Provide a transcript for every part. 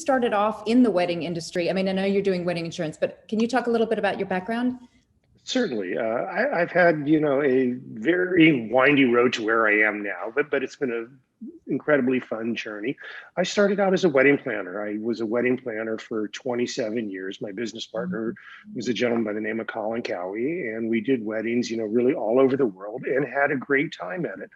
started off in the wedding industry. I mean, I know you're doing wedding insurance, but can you talk a little bit about your background? Certainly. I've had, a very windy road to where I am now, but it's been an incredibly fun journey. I started out as a wedding planner. I was a wedding planner for 27 years. My business partner was a gentleman by the name of Colin Cowie, and we did weddings, really all over the world and had a great time at it.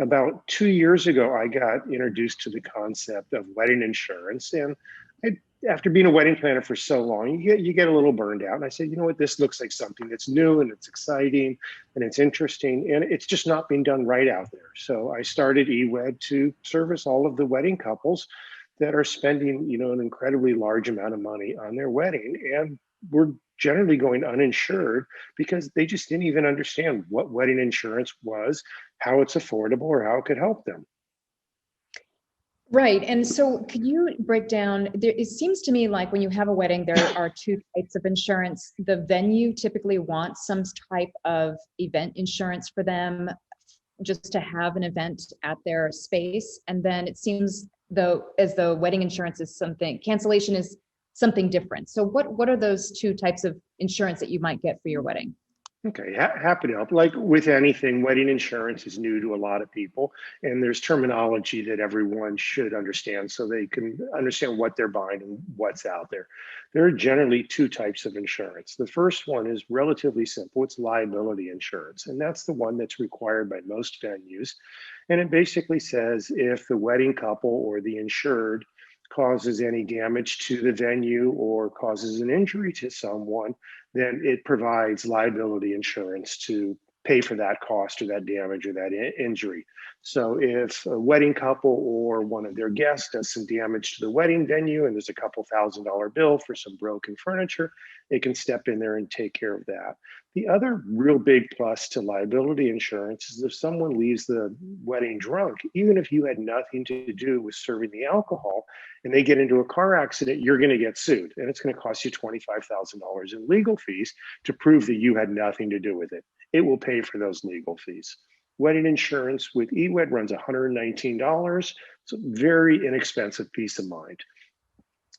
About 2 years ago, I got introduced to the concept of wedding insurance, and I, after being a wedding planner for so long, you get a little burned out. And I said, you know what, this looks like something that's new and it's exciting and it's interesting, and it's just not being done right out there. So I started eWed to service all of the wedding couples that are spending, an incredibly large amount of money on their wedding, and we're generally going uninsured because they just didn't even understand what wedding insurance was, how it's affordable, or how it could help them. Right. And so could you break down, it seems to me like when you have a wedding, there are two types of insurance. The venue typically wants some type of event insurance for them just to have an event at their space. And then it seems though, as the wedding insurance is something, cancellation is something different. So what are those two types of insurance that you might get for your wedding? Okay, happy to help. Like with anything, wedding insurance is new to a lot of people, and there's terminology that everyone should understand so they can understand what they're buying and what's out there. There are generally two types of insurance. The first one is relatively simple. It's liability insurance, and that's the one that's required by most venues. And it basically says if the wedding couple or the insured causes any damage to the venue or causes an injury to someone, then it provides liability insurance to pay for that cost or that damage or that injury. So if a wedding couple or one of their guests does some damage to the wedding venue and there's a couple $1,000 bill for some broken furniture, it can step in there and take care of that. The other real big plus to liability insurance is if someone leaves the wedding drunk, even if you had nothing to do with serving the alcohol, and they get into a car accident, you're going to get sued. And it's going to cost you $25,000 in legal fees to prove that you had nothing to do with it. It will pay for those legal fees. Wedding insurance with eWed runs $119. It's a very inexpensive peace of mind.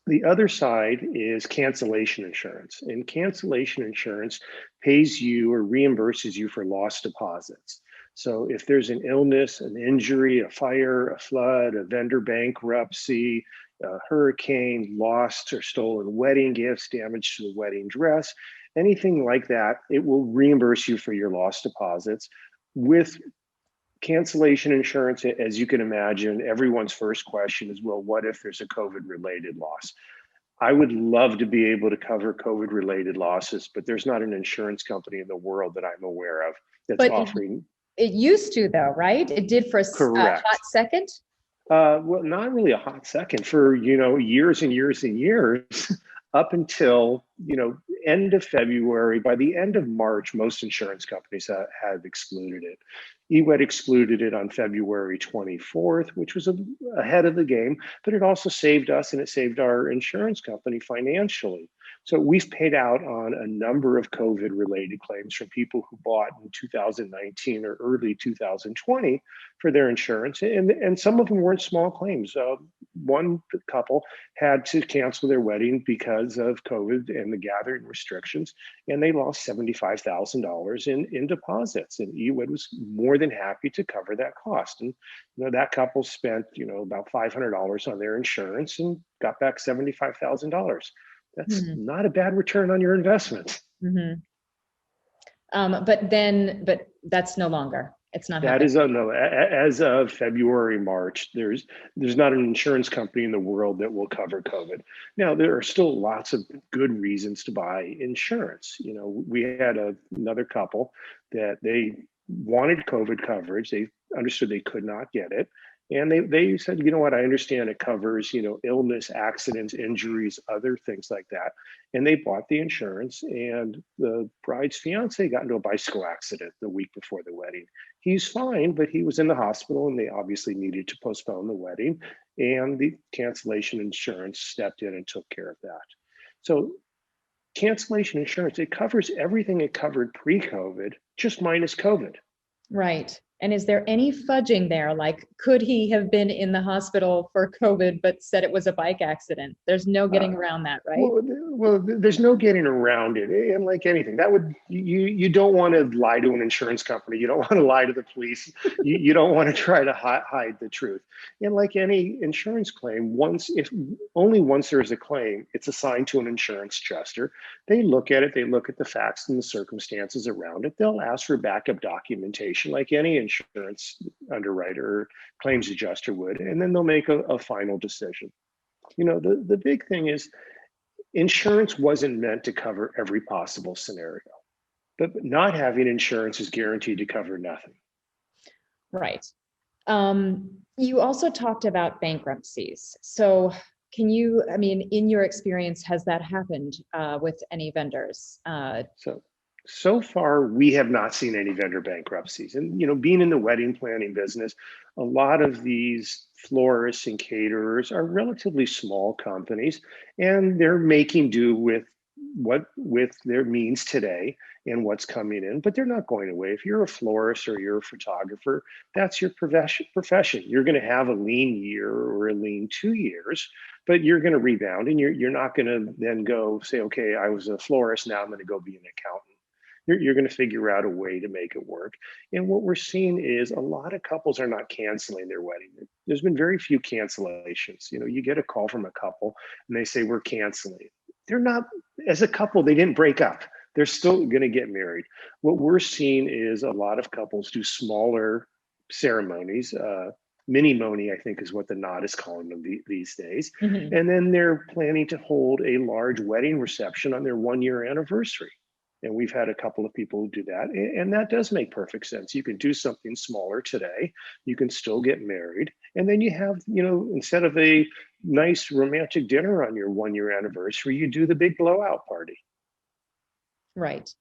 The other side is cancellation insurance, and cancellation insurance pays you or reimburses you for lost deposits. So if there's an illness, an injury, a fire, a flood, a vendor bankruptcy, a hurricane, lost or stolen wedding gifts, damage to the wedding dress, anything like that, it will reimburse you for your lost deposits. With cancellation insurance, as you can imagine, everyone's first question is, well, what if there's a COVID-related loss? I would love to be able to cover COVID-related losses, but there's not an insurance company in the world that I'm aware of that's But offering. it used to though, right? It did for a Correct. hot second. Well, not really a hot second for, years and years and years up until, end of February. By the end of March, most insurance companies have excluded it. eWed excluded it on February 24th, which was ahead of the game, but it also saved us and it saved our insurance company financially. So we've paid out on a number of COVID-related claims from people who bought in 2019 or early 2020 for their insurance, and some of them weren't small claims. One couple had to cancel their wedding because of COVID and the gathering restrictions, and they lost $75,000 in deposits, and eWed was more than happy to cover that cost. And that couple spent about $500 on their insurance and got back $75,000. That's not a bad return on your investment. Mm-hmm. But that's no longer. It's not. That is no. As of February, March, there's not an insurance company in the world that will cover COVID. Now, there are still lots of good reasons to buy insurance. We had another couple that they wanted COVID coverage. They understood they could not get it. And they said, you know what, I understand it covers, illness, accidents, injuries, other things like that. And they bought the insurance, and the bride's fiance got into a bicycle accident the week before the wedding. He's fine, but he was in the hospital and they obviously needed to postpone the wedding. And the cancellation insurance stepped in and took care of that. So cancellation insurance, it covers everything it covered pre-COVID, just minus COVID. Right. And is there any fudging there? Like, could he have been in the hospital for COVID, but said it was a bike accident? There's no getting around that, right? There's no getting around it. And like anything, that would you don't want to lie to an insurance company. You don't want to lie to the police. You don't want to try to hide the truth. And like any insurance claim, once there is a claim, it's assigned to an insurance adjuster. They look at it. They look at the facts and the circumstances around it. They'll ask for backup documentation, like any insurance underwriter or claims adjuster would, and then they'll make a final decision. The big thing is insurance wasn't meant to cover every possible scenario, but not having insurance is guaranteed to cover nothing. Right. You also talked about bankruptcies. So in your experience, has that happened with any vendors? So far, we have not seen any vendor bankruptcies. And, being in the wedding planning business, a lot of these florists and caterers are relatively small companies, and they're making do with their means today and what's coming in, but they're not going away. If you're a florist or you're a photographer, that's your profession. You're going to have a lean year or a lean 2 years, but you're going to rebound, and you're not going to then go say, okay, I was a florist, now I'm going to go be an accountant. You're going to figure out a way to make it work. And what we're seeing is a lot of couples are not canceling their wedding. There's been very few cancellations. You get a call from a couple and they say, we're canceling. They're not, as a couple, they didn't break up. They're still going to get married. What we're seeing is a lot of couples do smaller ceremonies. Mini-moni, I think, is what the knot is calling them these days. Mm-hmm. And then they're planning to hold a large wedding reception on their 1-year anniversary. And we've had a couple of people who do that. And that does make perfect sense. You can do something smaller today. You can still get married. And then you have, instead of a nice romantic dinner on your 1-year anniversary, you do the big blowout party. Right.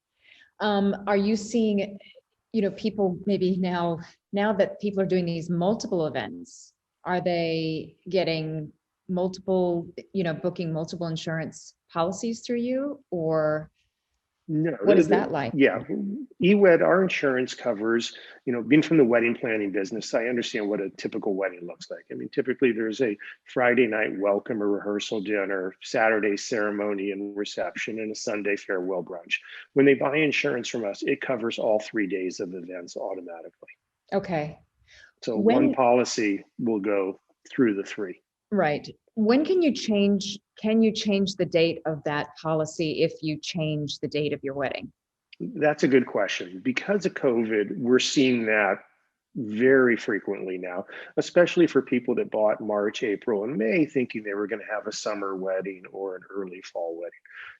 Are you seeing, people maybe now that people are doing these multiple events, are they getting multiple, booking multiple insurance policies through you, or no, what is that like? Yeah, eWed, our insurance covers, being from the wedding planning business, I understand what a typical wedding looks like. I mean, typically there's a Friday night welcome or rehearsal dinner, Saturday ceremony and reception, and a Sunday farewell brunch. When they buy insurance from us, it covers all 3 days of events automatically. Okay. So one policy will go through the 3. Right. When can you change the date of that policy if you change the date of your wedding? That's a good question. Because of COVID, we're seeing that very frequently now, especially for people that bought March, April, and May thinking they were going to have a summer wedding or an early fall wedding.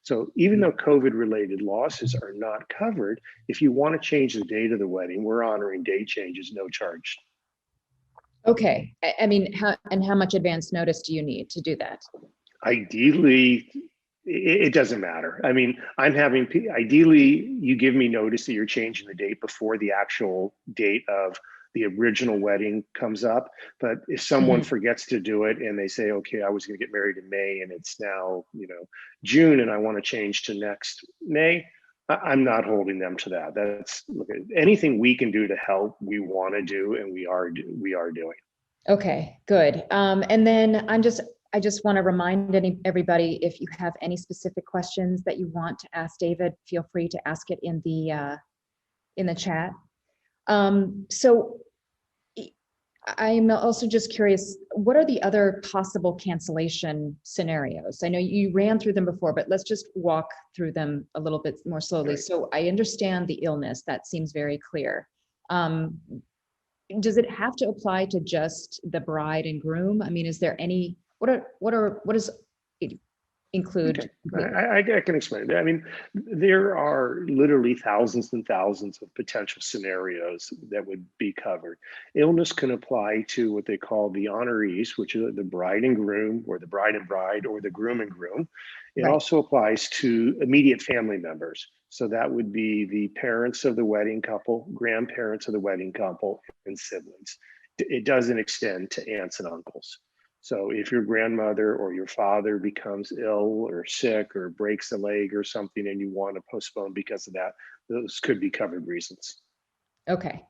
So even though COVID-related losses are not covered, if you want to change the date of the wedding, we're honoring date changes, no charge. Okay. I mean, how much advance notice do you need to do that? Ideally, it doesn't matter. I mean, ideally, you give me notice that you're changing the date before the actual date of the original wedding comes up. But if someone forgets to do it and they say, okay, I was going to get married in May and it's now, June, and I want to change to next May, I'm not holding them to that. Look, anything we can do to help, we want to do, and we are doing. Okay, good. And then I just want to remind everybody, if you have any specific questions that you want to ask David, feel free to ask it in the chat. So I'm also just curious, what are the other possible cancellation scenarios? I know you ran through them before, but let's just walk through them a little bit more slowly. Right. So I understand the illness, that seems very clear. Does it have to apply to just the bride and groom? I mean, is there any, what does it include? Okay. I can explain it. I mean, there are literally thousands and thousands of potential scenarios that would be covered. Illness can apply to what they call the honorees, which are the bride and groom, or the bride and bride, or the groom and groom. It Right. also applies to immediate family members. So that would be the parents of the wedding couple, grandparents of the wedding couple, and siblings. It doesn't extend to aunts and uncles. So if your grandmother or your father becomes ill or sick or breaks a leg or something and you want to postpone because of that, those could be covered reasons. Okay.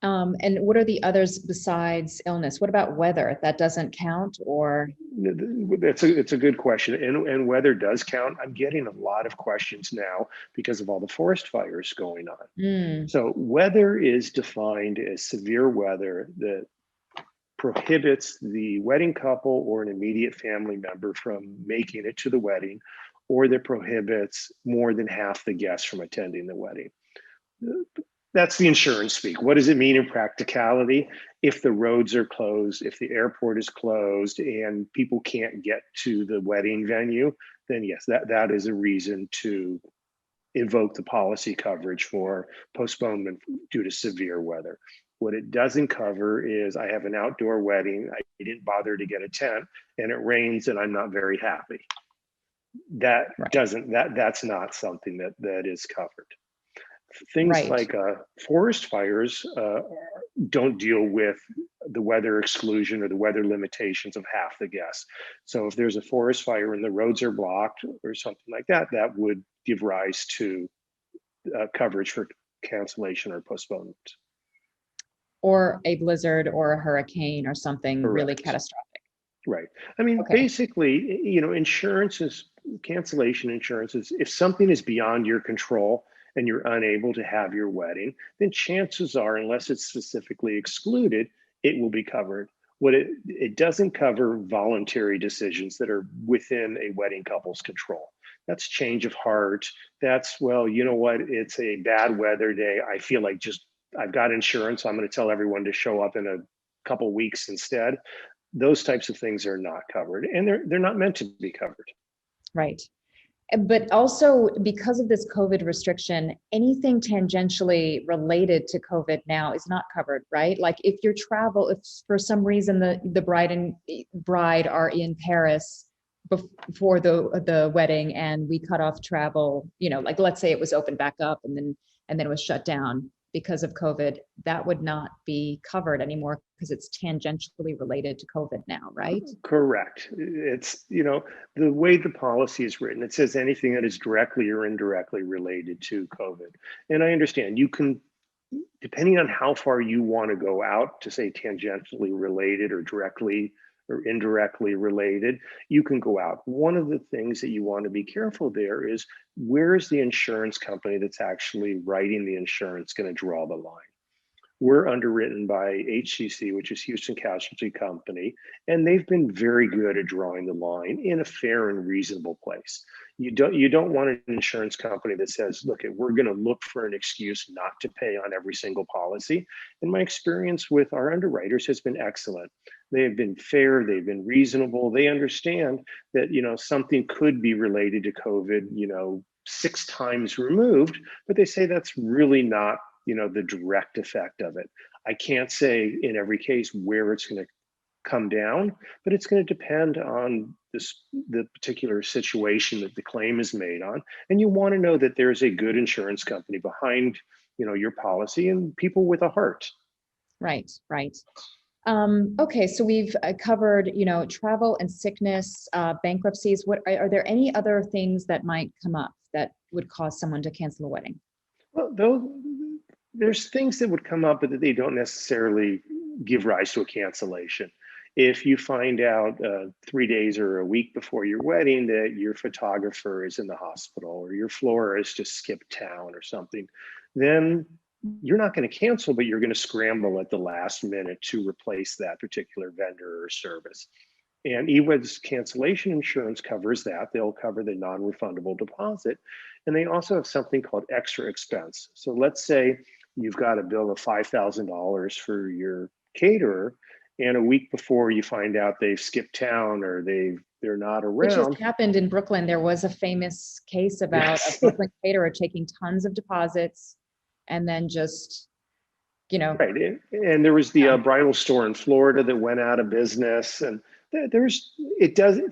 And what are the others besides illness? What about weather? That doesn't count, or? It's a good question, and weather does count. I'm getting a lot of questions now because of all the forest fires going on. Mm, So weather is defined as severe weather that prohibits the wedding couple or an immediate family member from making it to the wedding, or that prohibits more than half the guests from attending the wedding. That's the insurance speak. What does it mean in practicality? If the roads are closed, if the airport is closed and people can't get to the wedding venue, then yes, that is a reason to invoke the policy coverage for postponement due to severe weather. What it doesn't cover is I have an outdoor wedding, I didn't bother to get a tent, and it rains and I'm not very happy. That's not something that is covered. Things right. like forest fires don't deal with the weather exclusion or the weather limitations of half the guests. So if there's a forest fire and the roads are blocked or something like that, that would give rise to coverage for cancellation or postponement. Or a blizzard or a hurricane or something really Correct. catastrophic. Right. I mean, Okay. basically, insurance is cancellation insurance is if something is beyond your control and you're unable to have your wedding, then chances are, unless it's specifically excluded, it will be covered. What it doesn't cover voluntary decisions that are within a wedding couple's control. That's change of heart. That's, well, you know what? It's a bad weather day. I feel like I've got insurance. I'm going to tell everyone to show up in a couple weeks instead. Those types of things are not covered, and they're not meant to be covered. Right. But also because of this COVID restriction, anything tangentially related to COVID now is not covered, right? Like if if for some reason the bride are in Paris before the wedding and we cut off travel, like let's say it was opened back up and then it was shut down because of COVID, that would not be covered anymore because it's tangentially related to COVID now, right? Correct. It's, the way the policy is written, it says anything that is directly or indirectly related to COVID. And I understand you can, depending on how far you want to go out to say tangentially related or directly or indirectly related, you can go out. One of the things that you want to be careful there is where is the insurance company that's actually writing the insurance going to draw the line? We're underwritten by HCC, which is Houston Casualty Company, and they've been very good at drawing the line in a fair and reasonable place. You don't want an insurance company that says, look, we're going to look for an excuse not to pay on every single policy. And my experience with our underwriters has been excellent. They have been fair, they've been reasonable, they understand that something could be related to COVID, 6 times removed, but they say that's really not the direct effect of it. I can't say in every case where it's going to come down, but it's going to depend on the particular situation that the claim is made on. And you want to know that there's a good insurance company behind, your policy and people with a heart. Right, right. Okay, so we've covered, travel and sickness, bankruptcies. What are there any other things that might come up that would cause someone to cancel a wedding? Well, there's things that would come up, but that they don't necessarily give rise to a cancellation. If you find out 3 days or a week before your wedding that your photographer is in the hospital or your florist just skipped town or something, then you're not going to cancel, but you're going to scramble at the last minute to replace that particular vendor or service. And eWed's cancellation insurance covers that. They'll cover the non-refundable deposit. And they also have something called extra expense. So let's say you've got a bill of $5,000 for your caterer, and a week before you find out they've skipped town or they're not around. Which just happened in Brooklyn. There was a famous case about a Brooklyn caterer taking tons of deposits and then just, Right. And there was the bridal store in Florida that went out of business, and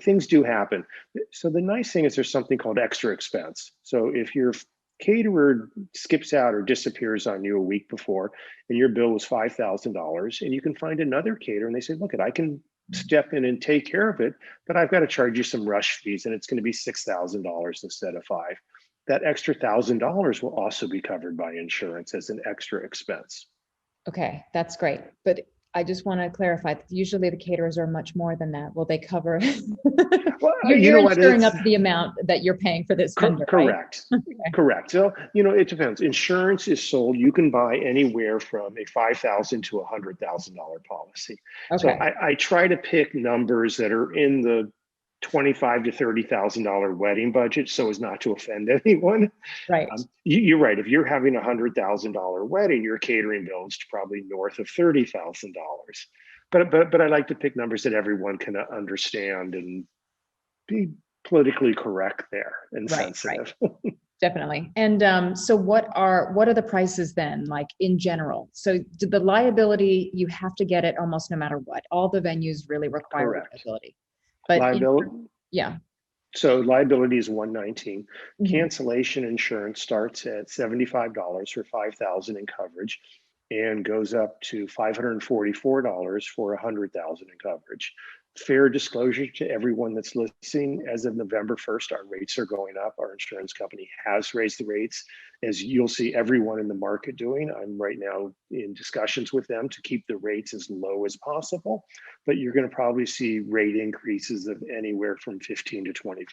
things do happen. So the nice thing is there's something called extra expense. So if your caterer skips out or disappears on you a week before and your bill was $5,000, and you can find another caterer and they say, look, I can step in and take care of it, but I've got to charge you some rush fees and it's going to be $6,000 instead of $5,000. That extra $1,000 will also be covered by insurance as an extra expense. Okay, that's great. But I just want to clarify, that usually the caterers are much more than that. Will they cover? Well, you You're know what? insuring up It's the amount that you're paying for this vendor, right? correct. Correct. So, it depends. Insurance is sold. You can buy anywhere from a $5,000 to $100,000 policy. So Okay, I try to pick numbers that are in the 25 to $30,000 wedding budget, so as not to offend anyone. right. You're right. If you're having $100,000 wedding, your catering bill is probably north of $30,000. But I like to pick numbers that everyone can understand and be politically correct there and Right, right. sensitive. Definitely. And so what are the prices then, like in general? So the liability, you have to get it almost no matter what. All the venues really require Correct. liability. But Liability. yeah. So liability is 119. Mhm. Cancellation insurance starts at $75 for 5,000 in coverage and goes up to $544 for 100,000 in coverage. Fair disclosure to everyone that's listening, as of November 1st, our rates are going up. Our insurance company has raised the rates, as you'll see everyone in the market doing. I'm right now in discussions with them to keep the rates as low as possible, but you're going to probably see rate increases of anywhere from 15 to 25%.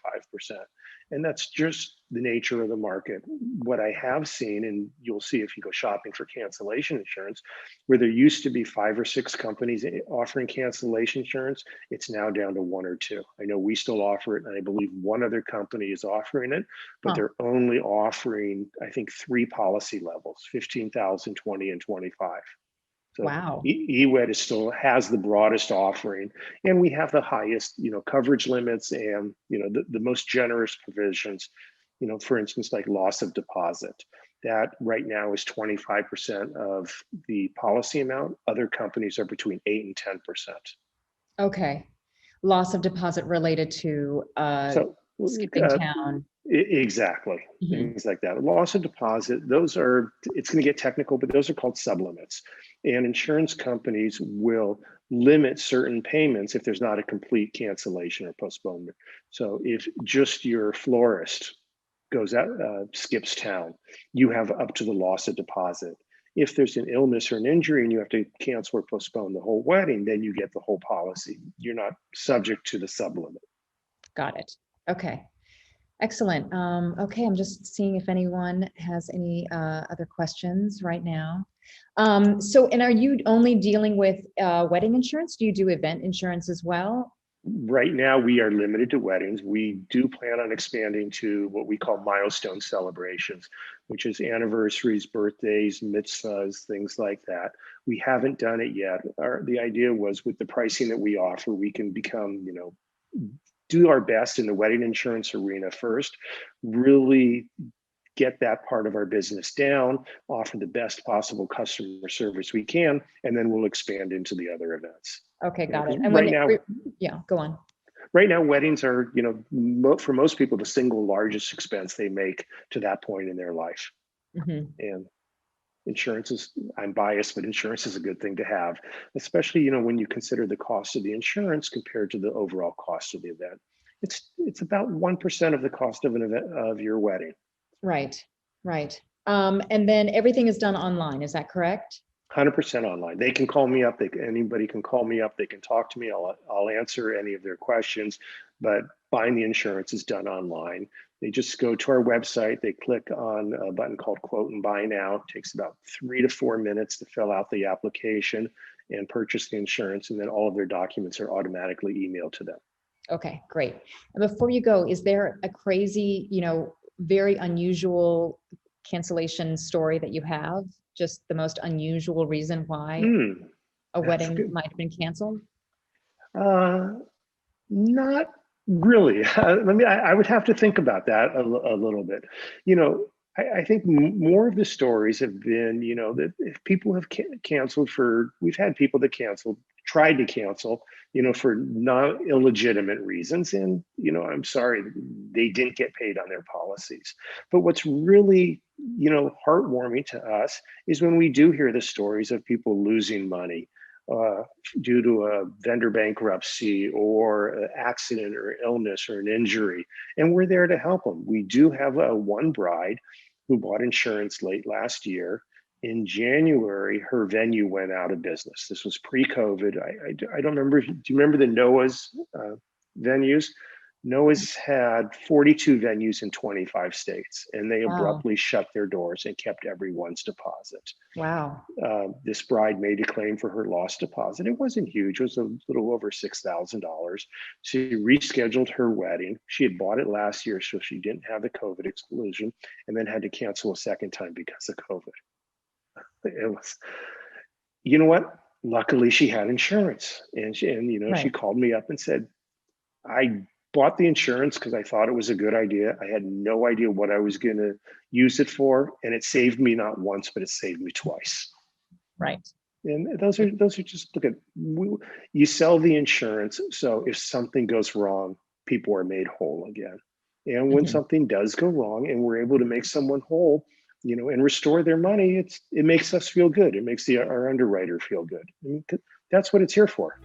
And that's just the nature of the market. What I have seen, and you'll see if you go shopping for cancellation insurance, where there used to be 5 or 6 companies offering cancellation insurance, it's now down to 1 or 2. I know we still offer it, and I believe one other company is offering it, but Huh. they're only offering, I think, 3 policy levels: 15,000, 20, and 25. So Wow. eWed is still has the broadest offering, and we have the highest, coverage limits and the most generous provisions. For instance, like loss of deposit, that right now is 25% of the policy amount. Other companies are between 8 and 10%. Okay. Loss of deposit related to So skipping town. exactly, Mhm. things like that. Loss of deposit, those are, it's going to get technical, but those are called sublimits. And insurance companies will limit certain payments if there's not a complete cancellation or postponement. So if just your florist goes out, skips town, you have up to the loss of deposit. If there's an illness or an injury and you have to cancel or postpone the whole wedding, then you get the whole policy. You're not subject to the sublimit. Got it. Okay. Excellent. Okay, I'm just seeing if anyone has any other questions right now. And are you only dealing with wedding insurance? Do you do event insurance as well? Right now, we are limited to weddings. We do plan on expanding to what we call milestone celebrations, which is anniversaries, birthdays, mitzvahs, things like that. We haven't done it yet. The idea was, with the pricing that we offer, we can become, do our best in the wedding insurance arena first, really get that part of our business down, offer the best possible customer service we can, and then we'll expand into the other events. Okay, got Because it. And yeah, go on. right now, weddings are, for most people, the single largest expense they make to that point in their life. Mhm. And insurance is, I'm biased, but insurance is a good thing to have, especially, when you consider the cost of the insurance compared to the overall cost of the event. It's about 1% of the cost of an event of your wedding. Right, right. And then everything is done online, is that correct? 100% online. They can call me up. Anybody can call me up. They can talk to me. I'll answer any of their questions. But buying the insurance is done online. They just go to our website. They click on a button called Quote and Buy Now. It takes about 3 to 4 minutes to fill out the application and purchase the insurance. And then all of their documents are automatically emailed to them. Okay, great. And before you go, is there a crazy, very unusual cancellation story that you have? Just the most unusual reason why a That's wedding good. might have been canceled? Uh, Not really. I would have to think about that a little bit. I think more of the stories have been, that if people have canceled we've had people that tried to cancel, for not illegitimate reasons. And, I'm sorry, they didn't get paid on their policies. But what's really, heartwarming to us is when we do hear the stories of people losing money uh, due to a vendor bankruptcy or an accident or illness or an injury, and we're there to help them. We do have one bride who bought insurance late last year. In January, her venue went out of business. This was pre-COVID. I don't remember. Do you remember the Noah's venues? Noah's had 42 venues in 25 states, and they Wow. abruptly shut their doors and kept everyone's deposit. Wow. This bride made a claim for her lost deposit. It wasn't huge. It was a little over $6,000. She rescheduled her wedding. She had bought it last year, so she didn't have the COVID exclusion, and then had to cancel a second time because of COVID. It was, you know what? Luckily, she had insurance, and she Right. called me up and said, I bought the insurance because I thought it was a good idea. I had no idea what I was going to use it for, and it saved me not once, but it saved me twice. Right. And those are just, look at, you sell the insurance, so if something goes wrong, people are made whole again. And when Mhm. something does go wrong and we're able to make someone whole, and restore their money, it makes us feel good. It makes our underwriter feel good. I mean, that's what it's here for.